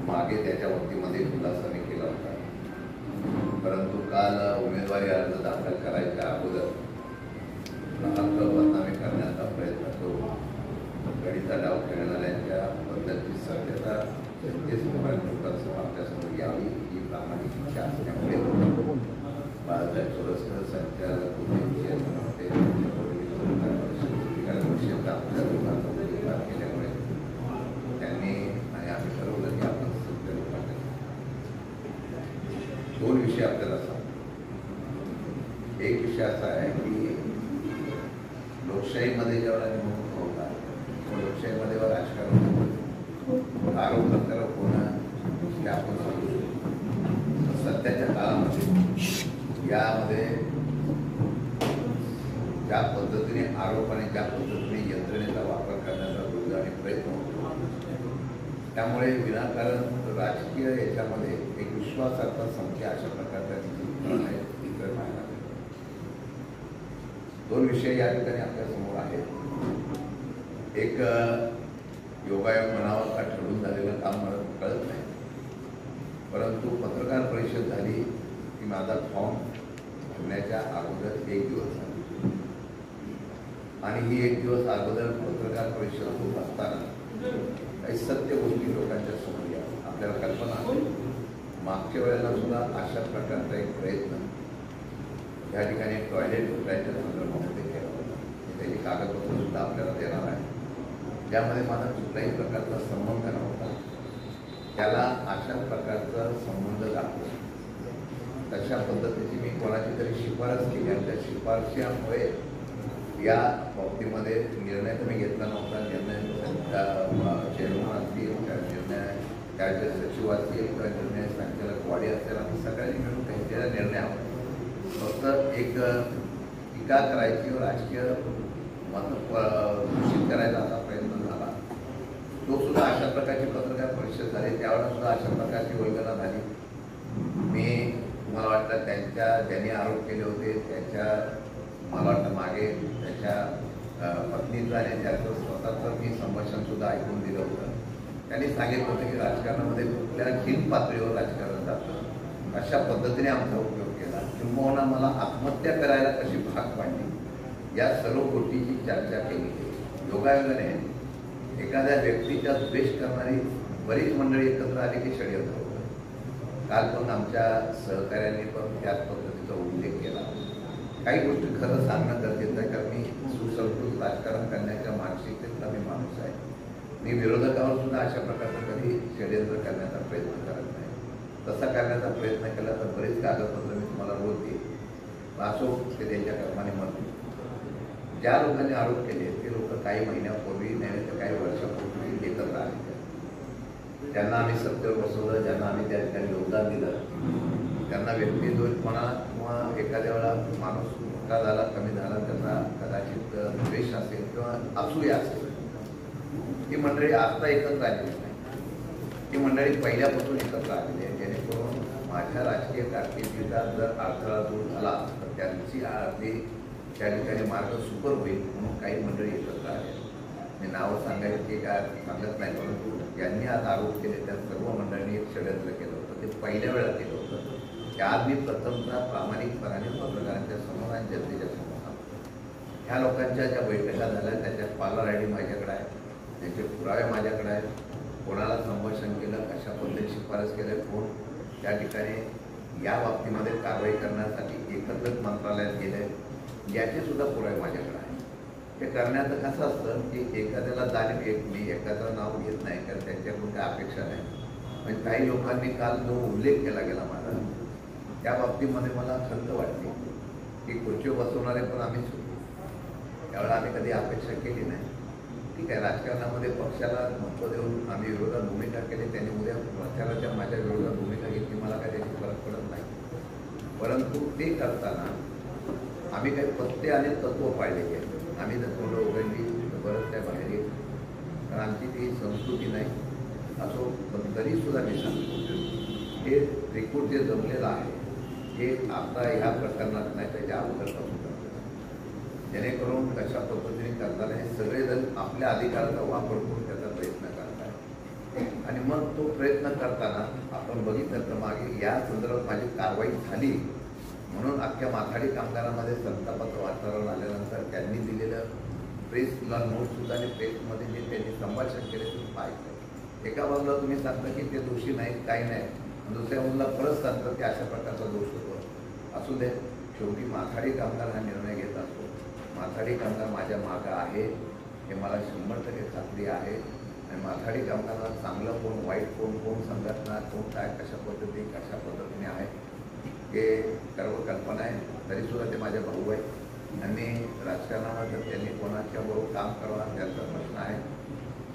मागे त्याच्या बाबतीमध्ये खुलासा मी केला होता, परंतु काल उमेदवारी अर्ज दाखल करायच्या अगोदर हक्क बदनामी करण्याचा प्रयत्न करून गडीचा डाव खेळणाऱ्यांच्या बद्दलची सत्यता जनतेसमोर लोकांसमोर आपल्यासमोर यावी ही प्रामाणिक इच्छा असल्यामुळे बाळासाहेब चोरस्कर संचालक केल्यामुळे त्यांनी आणि आम्ही ठरवलं की आपण सत्य लोकांना दोन विषय आपल्याला सांगतो। एक विषय असा आहे की लोकशाहीमध्ये जेव्हा निवडणूक होतात लोकशाहीमध्ये राजकारण आरोप प्रत्यारोप होणं हे आपण समजू शकतो। सध्याच्या काळामध्ये यामध्ये ज्या पद्धतीने आरोप आणि ज्या पद्धतीने यंत्रणेचा वापर करण्याचा दुर्दैवी प्रयत्न होतो, त्यामुळे विनाकारण राजकीय याच्यामध्ये एक विश्वासार्हता संख्या अशा प्रकारच्या इतर पाहायला दोन विषय या ठिकाणी आपल्या समोर आहेत। एक योगायोग म्हणावं का ठरवून झालेलं काम मला कळत नाही, परंतु पत्रकार परिषद झाली की माझा फॉर्म भरण्याच्या अगोदर एक दिवस झाला आणि ही एक दिवस अगोदर पत्रकार परिषद होत असताना काही सत्य गोष्टी लोकांच्या समोर यावं। आपल्याला कल्पना आहे मागच्या वेळेला सुद्धा अशा प्रकारचा एक प्रयत्न या ठिकाणी टॉयलेट उठायच्या संदर्भामध्ये केला होता, त्याची कागदपत्र सुद्धा आपल्याला देणार आहे, ज्यामध्ये माझा कुठल्याही प्रकारचा संबंध नव्हता। त्याला अशा प्रकारचा संबंध दाखवला तशा पद्धतीची मी कोणाची तरी शिफारस केली आणि त्या शिफारशीमुळे या बाबतीमध्ये निर्णय तर मी घेतला नव्हता। निर्णय चेअरमन असतील, निर्णय त्याचे सचिव असतील किंवा निर्णय संचालक वाडी असेल, आम्ही सगळ्यांनी मिळून घेतलेला निर्णय आहोत। फक्त एक टीका करायची व राजकीय मत दूषित करायचा असा प्रयत्न झाला, तो सुद्धा अशा प्रकारची पत्रकार परिषद झाली, त्यावेळेला सुद्धा अशा प्रकारची वल्गना झाली। मी मला वाटतं ज्यांनी आरोप केले होते त्याच्या मला वाटतं मागे त्याच्या पत्नीचा आणि त्याचं स्वतःचं मी संभाषण सुद्धा ऐकून दिलं होतं। त्यांनी सांगितलं होतं की राजकारणामध्ये कुठल्या खिन पातळीवर राजकारण जातं अशा पद्धतीने आमचा उपयोग केला, किंबहुना मला आत्महत्या करायला कशी भाग पाडली या सर्व गोष्टीची चर्चा केली। योगायोगाने एखाद्या व्यक्तीचा द्वेष करणारी बरीच मंडळी एकत्र आली की षडयंत्र होतं। काल पण आमच्या सहकार्यांनी पण त्याच पद्धतीचा उल्लेख केला। काही गोष्टी खरं सांगणं गरजेचं आहे, कारण मी सुसंस्कृत राजकारण करण्याच्या मानसिकतेतला मी माणूस आहे। मी विरोधकावर सुद्धा अशा प्रकारचं कधी षडयंत्र करण्याचा प्रयत्न करत नाही। तसा करण्याचा प्रयत्न केला तर बरेच कागदपत्र मी तुम्हाला रोज देईल। असो ते त्यांच्या कर्माने म्हणतो। ज्या लोकांनी आरोप केले ते लोक काही महिन्यापूर्वी नाही तर काही वर्षापूर्वी एकत्र आले, त्यांना आम्ही सत्तेवर बसवलं, ज्यांना आम्ही त्या ठिकाणी योगदान दिलं, त्यांना व्यक्तिद्वेषपणा किंवा एखाद्या वेळा माणूस मोठा झाला कमी झाला त्यांना कदाचित द्वेष असेल किंवा असूया असेल, ही मंडळी आता एकत्र आलेली नाही। ती मंडळी पहिल्यापासून एकत्र आलेली आहे, जेणेकरून माझ्या राजकीय कारकिर्दीचा जर अडथळा दूर झाला तर त्यांची अगदी त्या ठिकाणी मार्ग सुकर होईल म्हणून काही मंडळी एकत्र आले। मी नावं सांगायची काय सांगत नाही, परंतु ज्यांनी आज आरोप केले त्या सर्व मंडळींनी एक षडयंत्र केलं होतं, ते पहिल्या वेळा केलं होतं। त्यात मी प्रथमतः प्रामाणिकपणाने पत्रकारांच्या समोर आणि जनतेच्या समोर सांगतो। ह्या लोकांच्या ज्या बैठका झाल्या त्याच्या कॉलर आय डी माझ्याकडे आहे, त्याचे पुरावे माझ्याकडे आहेत, कोणाला संभाषण केलं, कशा पद्धतीने शिफारस केल्या, कोण त्या ठिकाणी या बाबतीमध्ये कारवाई करण्यासाठी एकत्रित मंत्रालयात गेले, याचे सुद्धा पुरावे माझ्याकडे आहे। हे करण्याचं कसं असतं की एखाद्याला जाणीव मी एखादं नाव घेत नाही कारण त्यांच्याकडून काही अपेक्षा नाही, पण काही लोकांनी काल जो उल्लेख केला गेला माझा त्या बाबतीमध्ये मला खंत वाटली की खुर्ची बसवणारे पण आम्हीच होतो, त्यावेळेला आम्ही कधी अपेक्षा केली नाही। ठीक आहे, राजकारणामध्ये पक्षाला महत्त्व देऊन आम्ही विरोधात भूमिका केली, त्यांनी उद्या प्रचाराच्या माझ्या विरोधात भूमिका घेतली, मला काय त्याची फरक पडत नाही। परंतु ते करताना आम्ही काही पत्ते आणि तत्व पाळले गेले। आम्ही जर थोडं उघडली तर बरंच त्या बाहेर येईल, कारण आमची ती संस्कृती नाही। असो पण तरीसुद्धा मी सांगतो हे त्रिकूट जे जमलेलं आहे हे आता ह्या प्रकरणात नाही त्याच्या अगोदरपासून करतात, जेणेकरून कशा पद्धतीने करताना हे सगळेजण आपल्या अधिकाराचा वापर करून त्याचा प्रयत्न करतात। आणि मग तो प्रयत्न करताना आपण बघितलं तर मागे या संदर्भात माझी कारवाई झाली म्हणून अख्ख्या माथाडी कामगारांमध्ये संतापाचं वातावरण आल्यानंतर त्यांनी दिलेलं प्रेसला नोटसुद्धा आणि प्रेसमध्ये जे त्यांनी संभाषण केले ते पाहिजे. एका बाजूला तुम्ही सांगता की ते दोषी नाहीत, काही नाही, दुसऱ्या बाजूला परत सांगता की अशा प्रकारचा दोष होतो. असू दे, शेवटी माथाडी कामगार हा निर्णय घेत असतो. माथाडी कामगार माझ्या मागं आहे हे मला 100% खात्री आहे. आणि माथाडी कामगारांना चांगलं कोण, वाईट कोण संघटना, कोण काय, कशा पद्धतीने आहे हे सर्व कल्पना आहे. तरीसुद्धा ते माझे भाऊ आहेत आणि राजकारणामध्ये त्यांनी कोणाच्या बरोबर काम करावं त्याचा प्रश्न आहे.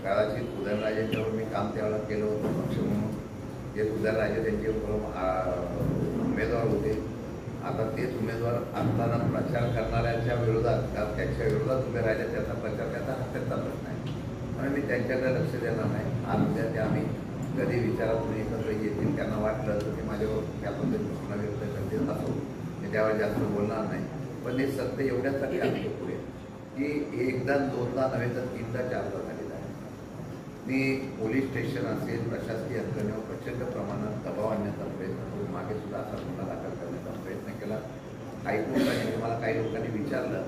कदाचित उदयनराजेंच्यावर मी काम त्यावेळेला केलं होतं पक्ष म्हणून. जे उदयनराजे त्यांचे उमेदवार होते, आता तेच उमेदवार असताना प्रचार करणाऱ्यांच्या विरोधात त्यांच्या विरोधात उभे राहिले, त्याचा प्रचार त्याचा हत्याचा प्रश्न आहे. म्हणून मी त्यांच्याकडे लक्ष देणार नाही. आज उद्या ते आम्ही कधी विचारातून एकत्र येतील, त्यांना वाटलं तर ते माझ्यावर त्या पद्धतीने भावना व्यक्त करतील असो, मी त्यावर जास्त बोलणार नाही. पण हे सत्य एवढ्यासाठी आहे पुढे की एकदा दोनदा नव्हे तर तीनदा चारदा झालेलं आहे. मी पोलीस स्टेशन असेल, प्रशासकीय यंत्रणेवर प्रचंड प्रमाणात दबाव आणण्याचा प्रयत्न करून मागे सुद्धा असा गुन्हा दाखल करण्याचा प्रयत्न केला. हायकोर्टाने मला काही लोकांनी विचारलं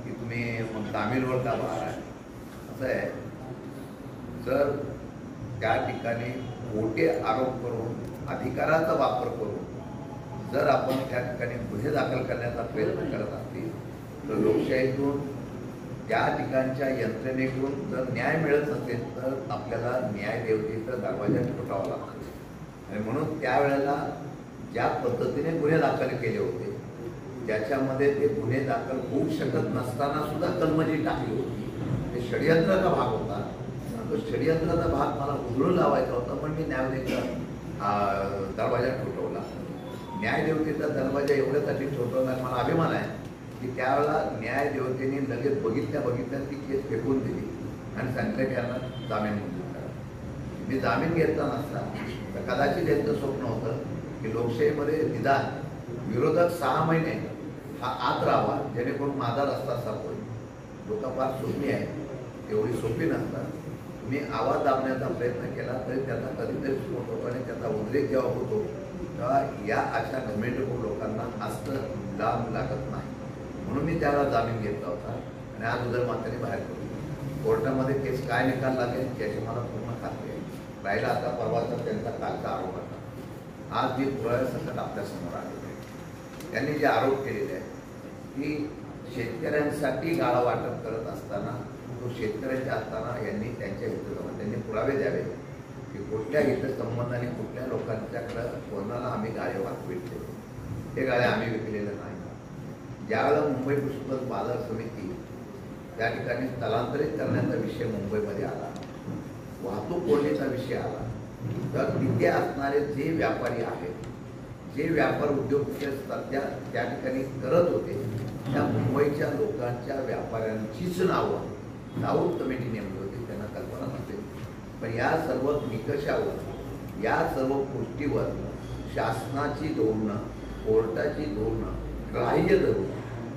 की तुम्ही मग तामिळवर का बाहेर आहे. असं आहे, जर त्या ठिकाणी खोटे आरोप करून अधिकाराचा वापर करून जर आपण त्या ठिकाणी गुन्हे दाखल करण्याचा प्रयत्न करत असतील तर लोकशाहीतून त्या ठिकाणच्या यंत्रणेकडून जर न्याय मिळत असेल तर आपल्याला न्याय देवतेचा दरवाजा ठोठावा लागतो. आणि म्हणून त्यावेळेला ज्या पद्धतीने गुन्हे दाखल केले होते ज्याच्यामध्ये ते गुन्हे दाखल होऊ शकत नसताना सुद्धा कलमजी टाकली होती, ते षडयंत्राचा भाग होता. तो षडयंत्राचा भाग मला उधळून लावायचा होता, पण मी न्यायदेवतेचा दरवाजा ठोठवला. न्यायदेवतेचा दरवाजा एवढ्यासाठी ठोठवला, मला अभिमान आहे की त्यावेळेला न्यायदेवतेने लगेच बघितल्या ती केस फेकून दिली आणि सांगितलं की यांना जामीन मंजूर करा. मी जामीन घेतला नसता तर कदाचित यांचं स्वप्न होतं की लोकशाहीमध्ये निदान विरोधक 6 महिने हा आत राहावा जेणेकरून माझा रस्ता साफ होईल. लोक फार सोपी आहेत, एवढी सोपी नसतात. मी आवाज दाबण्याचा प्रयत्न केला तरी त्याचा कधीतरी स्फोट होतो आणि त्याचा उद्रेक जेव्हा होतो तेव्हा या अशा घमेंडखोर लोकांना असं लाभ लागत नाही. म्हणून मी त्याला जामीन घेतला होता आणि आज उदर माताने बाहेर पडली. कोर्टामध्ये केस काय निकाल लागेल याची मला पूर्ण खात्री आहे. राहिला आता परवाचा त्यांचा कालचा आरोप होता. आज जी पुराव्यासकट आपल्यासमोर आलेली आहे, त्यांनी जे आरोप केलेले आहेत की शेतकऱ्यांसाठी गाळा वाटप करत असताना तो शेतकऱ्यांच्या असताना यांनी त्यांच्या हितसंबंध त्यांनी पुरावे द्यावे की कुठल्या हितसंबंधाने कुठल्या लोकांच्याकडं कोणाला आम्ही गाळे विकले, ते गाळे आम्ही विकलेलं नाही. ज्यावेळेला मुंबई कृषी बाजार समिती त्या ठिकाणी स्थलांतरित करण्याचा विषय मुंबईमध्ये आला, वाहतूक कोंडीचा विषय आला, तर तिथे असणारे जे व्यापारी आहेत, जे व्यापार उद्योग सध्या त्या ठिकाणी करत होते त्या मुंबईच्या लोकांच्या व्यापाऱ्यांचीच नावं दाऊद कमिटी नेमली होती, त्यांना कल्पना नसेल. पण या सर्व निकषावर, या सर्व गोष्टीवर शासनाची धोरणं, कोर्टाची धोरणं ग्राह्य धरून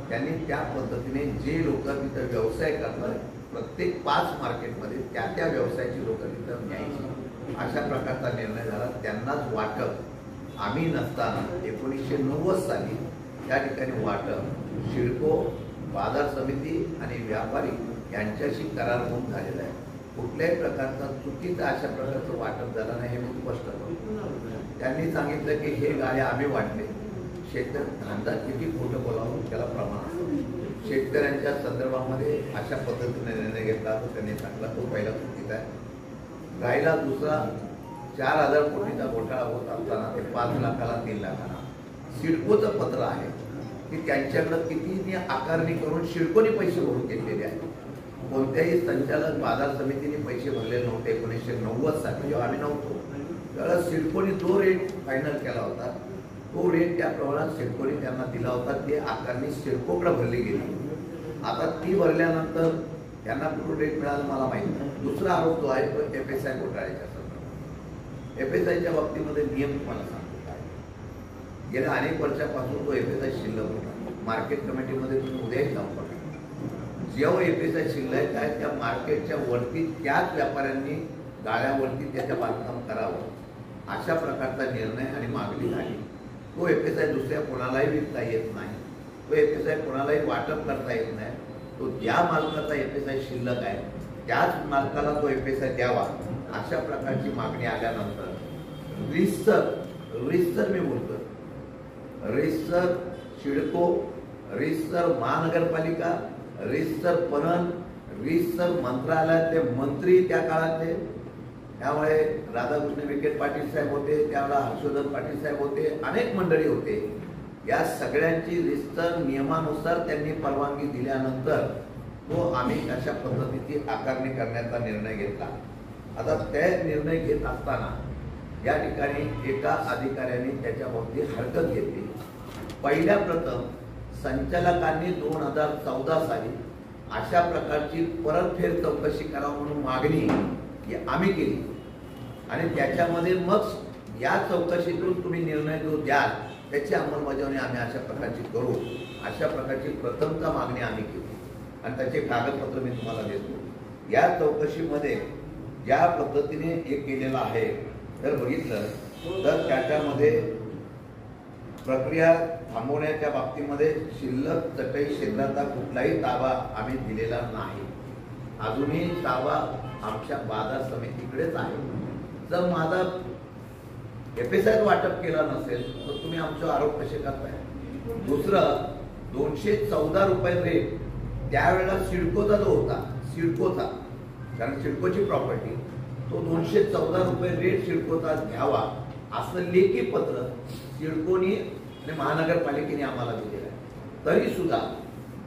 त्यांनी त्या पद्धतीने जे लोक तिथं व्यवसाय करतात प्रत्येक 5 मार्केटमध्ये त्या व्यवसायाची लोक तिथं न्यायची अशा प्रकारचा निर्णय झाला. त्यांनाच वाटप आम्ही नसताना 1990 साली त्या ठिकाणी वाटप सिडको, बाजार समिती आणि व्यापारी यांच्याशी करार होऊन झालेला आहे. कुठल्याही प्रकारचा चुकीचा अशा प्रकारचं वाटप झालं नाही हे मी स्पष्ट करतो. त्यांनी सांगितलं की हे गाळे आम्ही वाटले. धंदा किती खोटं बोलावं त्याला प्रमाण असतं. शेतकऱ्यांच्या संदर्भामध्ये अशा पद्धतीने निर्णय घेतला तर त्यांनी सांगला तो पहिला चुकीचा आहे. गायला दुसरा 4,000 कोटीचा घोटाळा होत असताना ते 5 लाखाला 3 लाखाला सिडकोचं पत्र आहे की त्यांच्याकडं किती आकारणी करून सिडकोने पैसे भरून घेतलेले आहेत. कोणत्याही संचालक बाजार समितीने पैसे भरलेले नव्हते. 1990 साली जेव्हा आम्ही नव्हतो त्यावेळेला सिडकोने जो रेट फायनल केला होता तो रेट त्या प्रमाणात सिडकोने त्यांना दिला होता. ते आकारणी सिडकोकडे भरली गेली. आता ती भरल्यानंतर त्यांना कुठून रेट मिळाला मला माहिती नाही. दुसरा आरोप जो आहे तो FSI घोटाळ्याच्या संदर्भात. FSIच्या बाबतीमध्ये नियम तुम्हाला सांगतो काय, गेल्या अनेक वर्षापासून तो FSI शिल्लक होता. मार्केट कमिटीमध्ये तुम्ही उद्याही जाऊन बघा, जेव्हा FSI शिल्लक आहे त्या मार्केटच्या वरती त्याच व्यापाऱ्यांनी गाळ्यावरती त्याच्या बांधकाम करावं अशा प्रकारचा निर्णय आणि मागणी झाली. तो FSI दुसऱ्या कोणालाही विकता येत नाही, तो FSI कोणालाही वाटप करता येत नाही. तो ज्या मालकाचा FSI शिल्लक आहे त्याच मालकाला तो FSI द्यावा अशा प्रकारची मागणी आल्यानंतर रिसर मी बोलतो, रिसर सिडको, रिसर महानगरपालिका, रिसर पणन, रिसर मंत्रालयातले मंत्री त्या काळातले, त्यामुळे राधाकृष्ण विखे पाटील साहेब होते, त्यावेळेला हर्षवर्धन पाटील साहेब होते, अनेक मंडळी होते. या सगळ्यांची रिसर नियमानुसार त्यांनी परवानगी दिल्यानंतर तो आम्ही अशा पद्धतीची आकारणी करण्याचा निर्णय घेतला. आता ते निर्णय घेत असताना या ठिकाणी एका अधिकाऱ्याने त्याच्या बाबतीत हरकत घेतली. पहिल्या प्रथम संचालकांनी 2014 साली अशा प्रकारची परतफेड चौकशी करावी म्हणून मागणी आम्ही केली आणि त्याच्यामध्ये मग या चौकशीतून तुम्ही निर्णय जो द्याल त्याची अंमलबजावणी आम्ही अशा प्रकारची करू, अशा प्रकारची प्रथमता मागणी आम्ही केली आणि त्याचे कागदपत्र मी तुम्हाला देतो. या चौकशीमध्ये ज्या पद्धतीने हे केलेलं आहे तर बघितलं तर त्याच्यामध्ये प्रक्रिया थांबवण्याच्या बाबतीमध्ये शिल्लक चटई क्षेत्राचा कुठलाही ताबा आम्ही दिलेला नाही. अजूनही ताबा आमच्या बाजार समितीकडेच आहे. जर माझा FSI वाटप केला नसेल तर तुम्ही आमच्यावर आरोप कसे करताय? दुसरं 214 रुपये रेट त्यावेळेला सिडकोचा जो होता, सिडकोचा, कारण सिडकोची प्रॉपर्टी, तो 214 रुपये रेट सिडकोचा घ्यावा असं लेखी पत्र सिडकोनी आणि महानगरपालिकेने आम्हाला दिलेलं आहे. तरी सुद्धा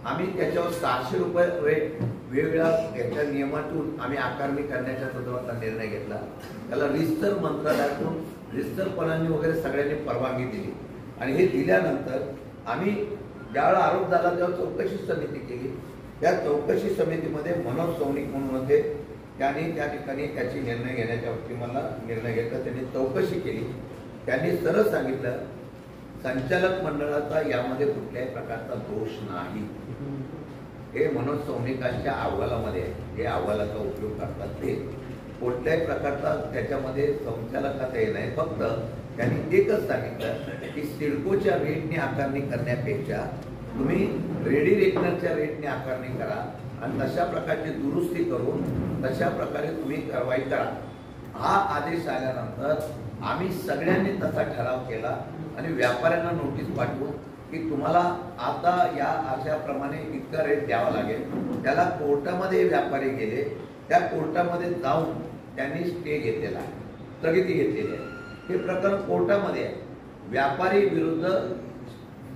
आम्ही त्याच्यावर 600 रुपये रेट वेगवेगळ्या याच्या नियमातून आम्ही आकारणी करण्याच्या संदर्भातला निर्णय घेतला. त्याला रिसर मंत्रालयातून रिसरपणाने वगैरे सगळ्यांनी परवानगी दिली आणि हे दिल्यानंतर आम्ही ज्यावेळेला आरोप झाला तेव्हा चौकशी समिती केली. त्या चौकशी समितीमध्ये मनोज सौनिक म्हणून होते, त्यांनी त्या ठिकाणी त्याची निर्णय घेण्याच्या बाबतीत मला निर्णय घेतला. त्यांनी चौकशी केली. त्यांनी सरळ सांगितलं संचालक मंडळाचा यामध्ये कुठल्याही प्रकारचा दोष नाही. हे मनोज सौनिकांच्या अहवालामध्ये आहे, जे अहवालाचा उपयोग करतात ते कुठल्याही प्रकारचा त्याच्यामध्ये संचालकाचा हे नाही. फक्त त्यांनी एकच सांगितलं की सिडकोच्या रेटने आकारणी करण्यापेक्षा तुम्ही रेडी रेकनरच्या रेटने आकारणी करा आणि तशा प्रकारची दुरुस्ती करून तशा प्रकारे तुम्ही कारवाई करा. हा आदेश आल्यानंतर आम्ही सगळ्यांनी तसा ठराव केला आणि व्यापाऱ्यांना नोटीस पाठवून की तुम्हाला आता या अशाप्रमाणे इतका रेट द्यावा लागेल. त्याला कोर्टामध्ये व्यापारी गेले, त्या कोर्टामध्ये जाऊन त्यांनी स्टे घेतलेला आहे, स्थगिती घेतलेली आहे. हे प्रकरण कोर्टामध्ये आहे. व्यापारी विरुद्ध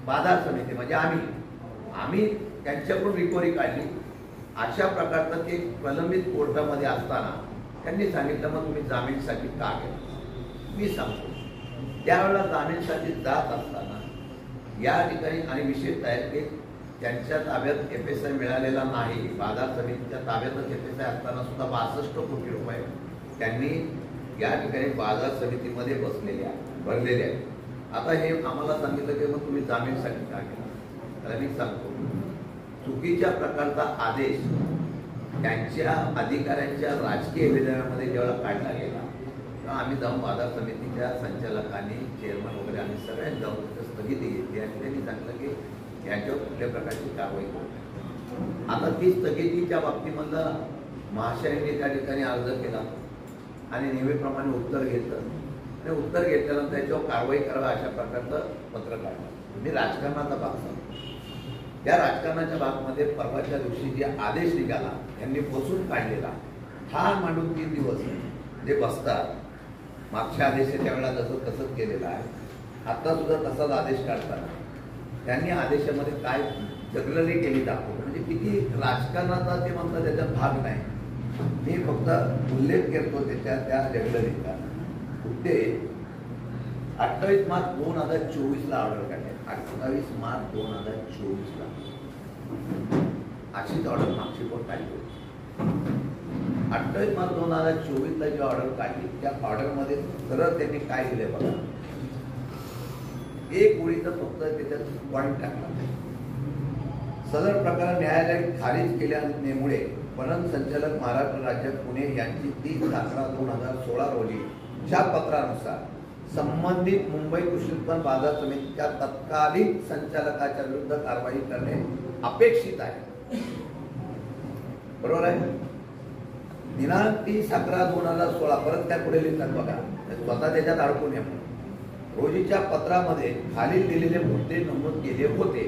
बाजार समिती म्हणजे आम्ही त्यांच्याकडून रिकव्हरी काढली. अशा प्रकारचं ते प्रलंबित कोर्टामध्ये असताना त्यांनी सांगितलं मग तुम्ही जामीनसाठी का गेला? मी सांगतो त्यावेळेला जामीनसाठी जात असताना या ठिकाणी आणि विशेषतः आहे की त्यांच्या ताब्यात FSI मिळालेला नाही. बाजार समितीच्या ताब्यातच FSI असताना सुद्धा 62 कोटी रुपये त्यांनी या ठिकाणी बाजार समितीमध्ये भरलेले आहेत. आता हे आम्हाला सांगितलं की मग तुम्ही जामीनसाठी का केला? तर मी सांगतो चुकीच्या प्रकारचा आदेश त्यांच्या अधिकाऱ्यांच्या राजकीय विधानामध्ये जेव्हा काढला गेला तेव्हा आम्ही जाऊन बाजार समितीच्या संचालकांनी, चेअरमन वगैरे आम्ही सगळ्यांनी जाऊन तिथं स्थगिती घेतली आणि त्यांनी सांगितलं की याच्यावर कुठल्या प्रकारची कारवाई करू. आता ती स्थगितीच्या बाबतीमधला महाशयांनी त्या ठिकाणी अर्ज केला आणि नेहमीप्रमाणे उत्तर घेतलं आणि उत्तर घेतल्यानंतर त्याच्यावर कारवाई करावी अशा प्रकारचं पत्र काढलं. मी राजकारणाचा भाग सांगतो. त्या राजकारणाच्या भागमध्ये परवाच्या दिवशी जे आदेश निघाला यांनी बसून काढलेला, ठार मांडून 3 दिवस जे बसतात, मागच्या आदेश त्यावेळेला जसं तसंच केलेलं आहे, आता सुद्धा तसाच आदेश काढताना त्यांनी आदेशामध्ये काय जगलरी केली दाखवली. म्हणजे किती राजकारणाचा ते म्हणतात त्याचा भाग नाही. मी फक्त उल्लेख करतो त्या जगलरीचा. ते 28 मार्च 2024ला ऑर्डर काढले. 28 मार्च 2024ला अशीच ऑर्डर मागची कोण काढली होती. 28 मार्च 2024ला जी ऑर्डर काढली त्या ऑर्डरमध्ये सरळ त्यांनी काय दिले बघा, एक ओळीचं फक्त त्याच्यात पॉईंट टाकला. सदर प्रकार न्यायालय खारिज केल्यामुळे पणन संचालक महाराष्ट्र राज्य पुणे यांची 30/11/2016 रोजी च्या पत्रानुसार संबंधित मुंबई कृषी उत्पन्न बाजार समितीच्या तत्कालीन संचालकाच्या विरुद्ध कारवाई करणे अपेक्षित आहे. बरोबर आहे. दिनांक 30/11/2016 परत त्या पुढे लिहितात बघा, स्वतः त्याच्यात अडकून नये म्हणून. रोजीच्या पत्रामध्ये खालील दिलेले मुद्दे नमूद केले होते.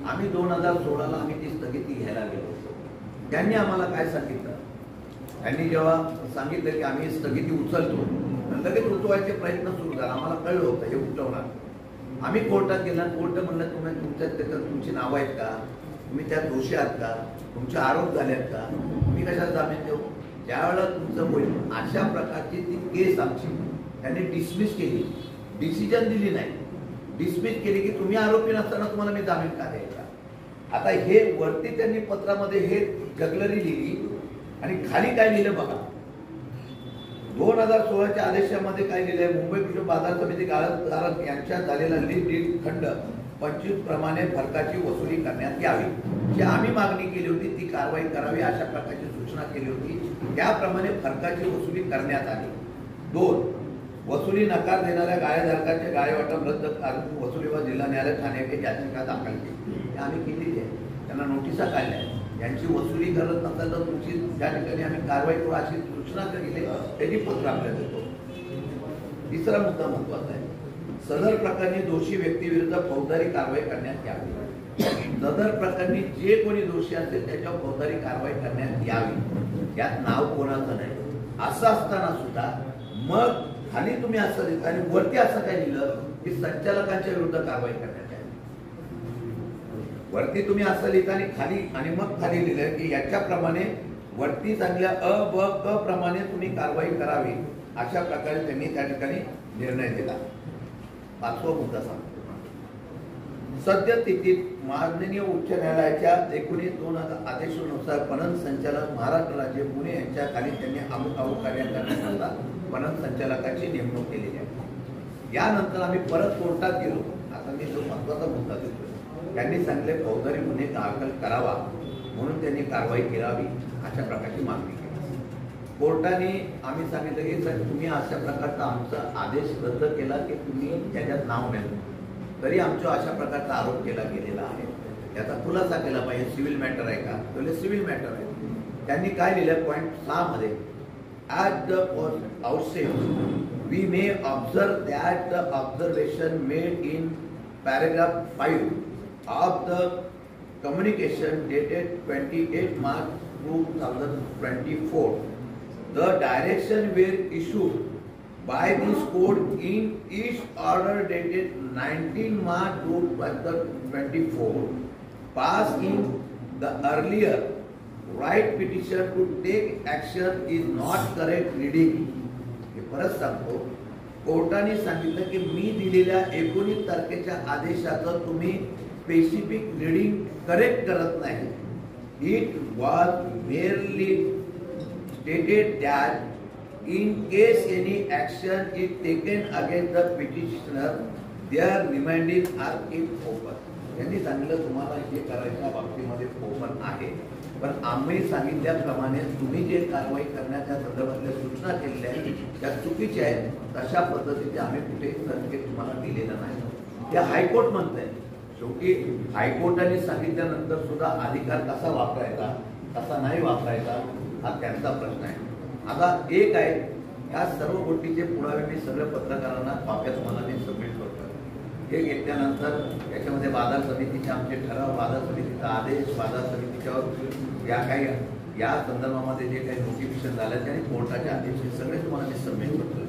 आम्ही 2016ला आम्ही ती स्थगिती घ्यायला गेलो होतो. त्यांनी आम्हाला काय सांगितलं, त्यांनी जेव्हा सांगितलं की आम्ही स्थगिती उचलतो, लगेच उचवायचे प्रयत्न सुरू झाला. आम्हाला कळलं होतं हे उठवणार. आम्ही कोर्टात गेला. कोर्ट म्हणलं तुम्ही त्याच्यात तुमची नावं आहेत का, तुम्ही त्यात दोषी आहात का, तुमचे आरोप झाले आहेत का, तुम्ही कशाला जामीन देऊ. ज्यावेळेला तुमचं होईल अशा प्रकारची ती केस आमची त्यांनी डिसमिस केली. डिसिजन दिली नाही, डिसमिस केली की तुम्ही आरोपी नसताना तुम्हाला मी जामीन का द्यायचा. आता हे वरती त्यांनी पत्रामध्ये हे जगलरी लिहिली आणि खाली काय लिहिलं बघा. 2016च्या आदेशामध्ये काय लिहिलंय, मुंबई कृषी बाजार समिती गाळधारक यांच्यात झालेला लीड खंड 25 प्रमाणे फरकाची वसुली करण्यात यावी. जी आम्ही मागणी केली होती ती कारवाई करावी अशा प्रकारची सूचना केली होती. त्याप्रमाणे फरकाची वसुली करण्यात आली. 2. वसुली नकार देणाऱ्या गाळेधारकांचे गाळे वाटप रद्द करून वसुलीवर जिल्हा न्यायालय ठाणे येथे याचिका दाखल केली. आम्ही केलेली आहे. त्यांना नोटिसा काढल्या. यांची वसुली करत नसेल तर तुमची ज्या ठिकाणी आम्ही कारवाई करू अशी सूचना केली, त्याची पत्र आपल्याला देतो. तिसरा मुद्दा महत्वाचा आहे. सदर प्रकरणी दोषी व्यक्तीविरुद्ध फौजदारी कारवाई करण्यात यावी. सदर प्रकरणी जे कोणी दोषी असेल त्याच्यावर फौजदारी कारवाई करण्यात यावी. यात नाव कोणाचं नाही. असं असताना सुद्धा मग खाली तुम्ही असं लिहिता आणि वरती असं काय लिहिलं की संचालकांच्या विरुद्ध कारवाई करण्यात यावी. वरती तुम्ही असं लिहिता आणि मग खाली लिहिलं की याच्याप्रमाणे वरती सांगल्या अ ब क प्रमाणे तुम्ही कारवाई करावी. अशा प्रकारे त्यांनी त्या ठिकाणी निर्णय दिला. 5वा मुद्दा सांगतो. सद्यस्थितीत माननीय उच्च न्यायालयाच्या 19/2000 आदेशानुसार पणन संचालक महाराष्ट्र राज्य पुणे यांच्या खाली त्यांनी अमुक कार्य करण्याकरता पणन संचालकाची नेमणूक केलेली आहे. यानंतर आम्ही परत कोर्टात गेलो. आता मी जो महत्वाचा मुद्दा देतो, त्यांनी सांगितले फौजदारी गुन्हे दाखल करावा म्हणून त्यांनी कारवाई करावी अशा प्रकारची मागणी केली. कोर्टाने आम्ही सांगितलं की सर तुम्ही अशा प्रकारचा आमचा आदेश रद्द केला की तुम्ही त्याच्यात नाव नाही, तरी आमच्या अशा प्रकारचा आरोप केला गेलेला आहे. याचा खुलासा केला पाहिजे. सिव्हिल मॅटर आहे का, तर सिव्हिल मॅटर आहे. त्यांनी काय लिहिलं पॉईंट 6 मध्ये, at the outset we may observe that the observation made in paragraph 5 of the communication dated 28 March 2024. The direction were issued by this court in each order dated 19 March 2024, passed in the earlier right petition to take action is not correct reading. हे परत सांगतो. कोर्टाने सांगितलं की मी दिलेल्या 19 तारखेच्या आदेशाचं तुम्ही स्पेसिफिक रीडिंग करेक्ट करत नाही. It was merely stated that in case any action is taken against the petitioner there reminding are keep open. त्यांनी सांगितलं तुम्हाला हे करायच्या बाबतीमध्ये ओपन आहे, पण आम्ही सांगितल्याप्रमाणे तुम्ही जे कारवाई करण्याच्या संदर्भातल्या सूचना केलेल्या आहेत त्या चुकीच्या आहेत. तशा पद्धतीचे आम्ही कुठे संकेत तुम्हाला दिलेला नाही. हे हायकोर्ट म्हणतंय. शेवटी हायकोर्टाने सांगितल्यानंतर सुद्धा अधिकार कसा वापरायचा कसा नाही वापरायचा हा त्यांचा प्रश्न आहे. आता एक आहे, या सर्व गोष्टीचे पुरावे मी सगळ्या पत्रकारांना कॉप्या तुम्हाला मी सबमिट करतो. हे घेतल्यानंतर याच्यामध्ये बाजार समितीचे आमचे ठराव, बाजार समितीचा आदेश, बाजार समितीच्या या काही या संदर्भामध्ये जे काही नोटिफिकेशन झालं त्याने कोर्टाचे आदेश हे सगळे तुम्हाला मी सबमिट करतो.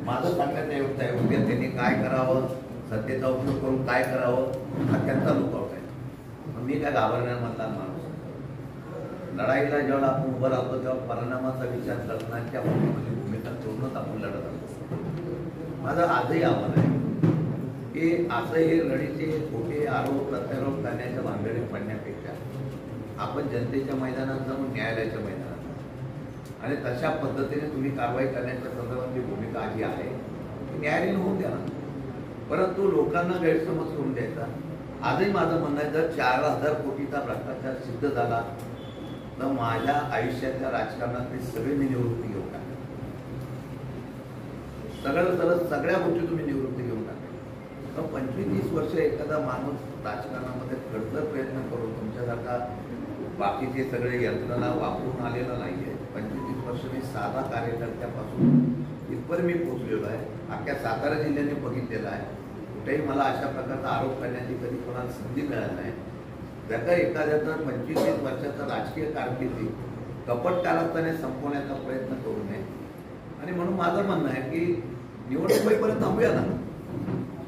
माझं सांगण्याचा योग्य आहे उद्या त्यांनी काय करावं, सत्तेचा उपयोग करून काय करावं हा त्यांचा लुकआउट आहे. मी काय घाबरण्यामधला माणूस. लढाईला जेव्हा आपण उभं राहतो तेव्हा परिणामाचा विचार करण्याच्या भूमिका करूनच आपण लढत असतो. माझं आजही आव्हान आहे की असं हे लढीचे खोटे आरोप प्रत्यारोप करण्याच्या भानगडीत पडण्यापेक्षा आपण जनतेच्या मैदानात जाऊन न्यायालयाच्या मैदानात जाऊ आणि तशा पद्धतीने तुम्ही कारवाई करण्याच्या संदर्भातली भूमिका आधी आहे न्यायालयीन होऊन द्या. परंतु लोकांना गैरसमज करून द्यायचा. आजही माझं म्हणणं आहे जर 4,000 कोटीचा भ्रष्टाचार सिद्ध झाला तर माझ्या आयुष्याच्या राजकारणातली सगळी मी निवृत्ती घेऊन टाकले. सगळ्या गोष्टी तुम्ही निवृत्ती घेऊन टाकले. तर 25-30 वर्ष एखादा माणूस राजकारणामध्ये खडतर प्रयत्न करून तुमच्यासारखा बाकीचे सगळे यंत्रणा वापरून आलेला नाहीये. 25-30 वर्ष मी साधा कार्यकर्त्यापासून इथपर मी पोहोचलेलो आहे. अख्ख्या सातारा जिल्ह्याने बघितलेला आहे. कुठेही मला अशा प्रकारचा आरोप करण्याची कधी कोणाला संधी मिळाली नाही. जर का एखाद्याचा 25-30 वर्षाचा राजकीय कारकिर्दी कपट कारस्थाने संपवण्याचा प्रयत्न करू नये. आणि म्हणून माझं म्हणणं आहे की निवडणूक होईपर्यंत थांबूया ना.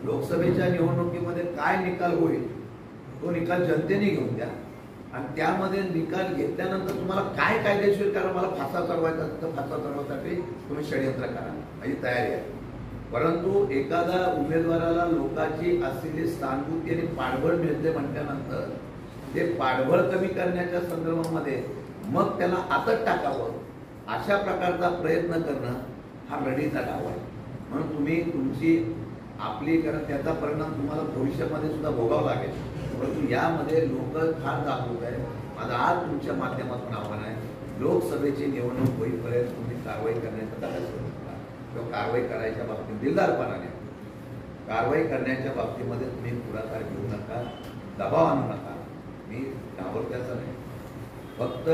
लोकसभेच्या निवडणुकीमध्ये काय निकाल होईल तो निकाल जनतेने घेऊन द्या. आणि त्यामध्ये निकाल घेतल्यानंतर तुम्हाला काय कायदेशीर करा, मला फासा चढवायचा तर फासा चढवण्यासाठी तुम्ही षडयंत्र करा, माझी तयारी आहे. परंतु एखादा उमेदवाराला लोकांची असलेली सहानुभूती आणि पाठबळ मिळते म्हटल्यानंतर ते पाठबळ कमी करण्याच्या संदर्भामध्ये मग त्याला आतच टाकावं अशा प्रकारचा प्रयत्न करणं हा रडीचा डाव आहे. म्हणून तुम्ही तुमची आपली, कारण त्याचा परिणाम तुम्हाला भविष्यामध्ये सुद्धा भोगावा लागेल. परंतु यामध्ये लोक फार जागरूक आहे. माझं आज तुमच्या माध्यमातून आव्हान आहे, लोकसभेची निवडणूक होईपर्यंत तुम्ही कारवाई करण्याचा धाडस करू नका. किंवा कारवाई करायच्या बाबतीत दिलदारपणाने कारवाई करण्याच्या बाबतीमध्ये तुम्ही पुढाकार घेऊ नका, दबाव आणू नका. मी घाबरत्याचं नाही, फक्त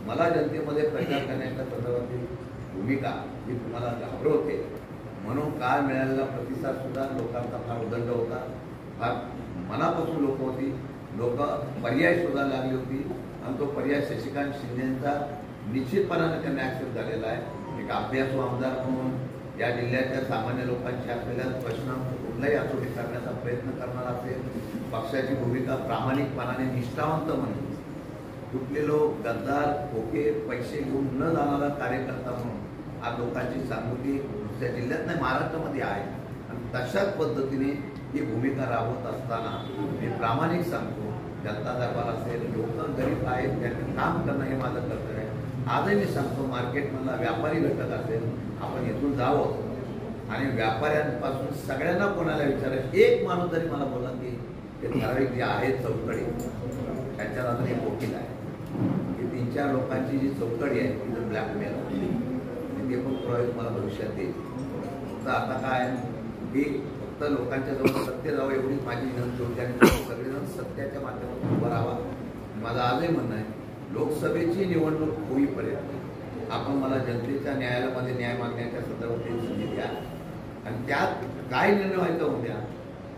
मला जनतेमध्ये प्रचार करण्याच्या संदर्भातील भूमिका ही तुम्हाला घाबरवते. म्हणून काल मिळालेला प्रतिसाद सुद्धा लोकांचा फार उदंड होता. फार मनापासून लोक होती. लोक पर्याय शोधायला लागली होती. आणि तो पर्याय शशिकांत शिंदेचा निश्चितपणाने त्यांना ॲक्सेप्ट झालेला आहे. एक अभ्यासू आमदार म्हणून या जिल्ह्याच्या सामान्य लोकांची असलेल्या प्रश्न कुठलाही असोटी करण्याचा प्रयत्न करणार असेल, पक्षाची भूमिका प्रामाणिकपणाने निष्ठावंत म्हणून तुटलेलो गद्दार, खोके, पैसे घेऊन न जाणारा कार्यकर्ता म्हणून आज लोकांची सहानुभूती दुसऱ्या जिल्ह्यात नाही महाराष्ट्रामध्ये आहे. आणि तशाच पद्धतीने ही भूमिका राबवत असताना मी प्रामाणिक सांगतो, जनता दरबार असेल, लोक गरीब आहेत, त्यांनी काम करणं हे माझं कर्तव्य आहे. आजही मी सांगतो, मार्केटमधला व्यापारी घटक असेल, आपण इथून जावं आणि व्यापाऱ्यांपासून सगळ्यांना कोणाला विचारायचं. एक माणूस जरी मला बोला की ते ठराविक जे आहे चौकडी, त्यांच्या अजून एक वकील आहे, की 3-4 लोकांची जी चौकडी आहे ती जर ब्लॅकमेल ते पण पुरावे मला भविष्यात देईल. तर आता काय की फक्त लोकांच्या जवळ सत्य जावं एवढीच माझी विनंती होती. आणि सगळेजण सत्याच्या माध्यमातून उभं राहावा. माझं आजही म्हणणं आहे, लोकसभेची निवडणूक होईपर्यंत आपण मला जनतेच्या न्यायालयामध्ये न्याय मागण्याच्या संदर्भात संधी द्या. आणि त्यात काय निर्णय व्हायचा होऊ द्या.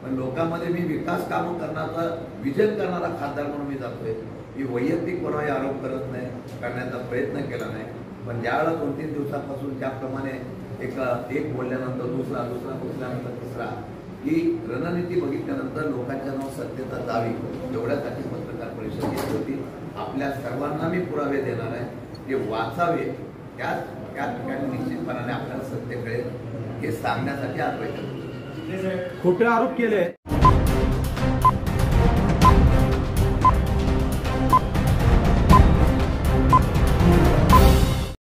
पण लोकांमध्ये मी विकास कामं करण्याचा विजन करणारा खासदार म्हणून मी जातोय. मी वैयक्तिक कोणाही आरोप करत नाही, करण्याचा प्रयत्न केला नाही. पण ज्यावेळेला 2-3 दिवसापासून ज्याप्रमाणे एक बोलल्यानंतर दुसरा बोलल्यानंतर तिसरा ही रणनीती बघितल्यानंतर लोकांच्या नाव सत्यता जावी एवढ्यासाठी पत्रकार परिषद घेतली होती. आपल्या सर्वांना मी पुरावे देणार आहे, ते वाचावे. त्या ठिकाणी निश्चितपणाने आपल्याला सत्य कळेल हे सांगण्यासाठी आज बैठक. खोटे आरोप केले.